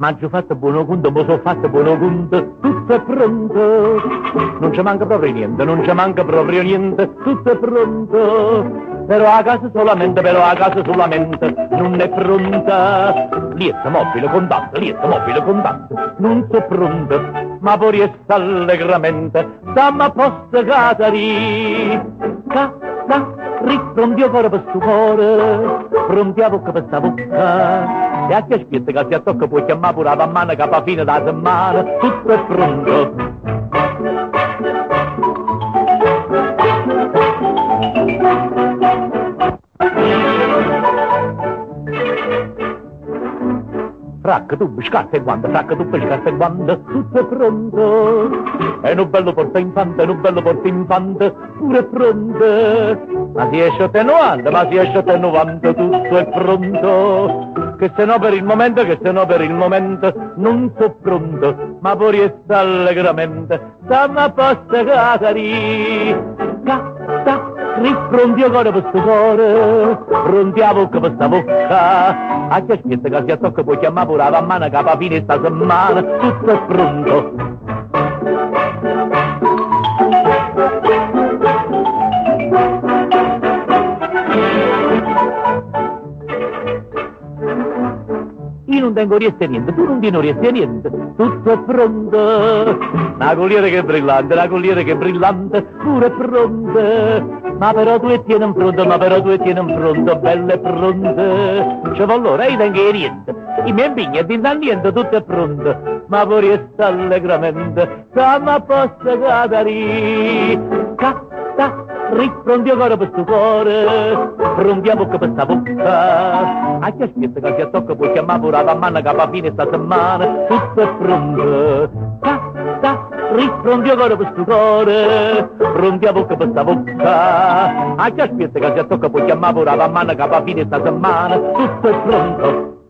Mangio fatto buono conto, mo so fatto buono conto, tutto è pronto. Non ci manca proprio niente, non ci manca proprio niente, tutto è pronto. Però a casa solamente, non è pronta. Lietta mobile contante, non so pronta, ma poi riesco allegramente, dammi a posto catari. Pronti a cuore per sto cuore, pronti a bocca per sta bocca. E a che aspetta che si attocca puoi chiamare pure la mano che a fine della settimana tutto è pronto. Fracca, tubbi, scarpe e guante, tutto è pronto. E un bello portainfante, pure è pronto. Ma si esce a 90, tutto è pronto. Che se no per il momento, non so pronto, ma poi riesco allegramente, dammi a posto catari. Pronti a cuore per sto cuore, pronti a bocca per sta bocca. A che aspetta che si attocca puoi chiamare pure la mano che a fine sta settimana tutto è pronto. Io non tengo riesco niente, tu non ti riesco niente, tutto è pronto. Una colliera che è brillante, pure è pronta. Ma però tu e tieni pronto, belle pronte. Ci vuole l'ora, io tengo niente. I miei impegni e di niente, tutto è pronto. Ma poi riesco allegramente, dammi a posto catari. Pronti a cuore per sto cuore, pronti a bocca per sta bocca. A che aspetta che si attocca puoi chiamare pure la mano che a fine sta settimana tutto è pronto. Pronti a cuore per sto cuore, pronti a bocca per sta bocca. A che aspetta che si attocca puoi chiamare pure la mano che a fine sta settimana tutto è pronto.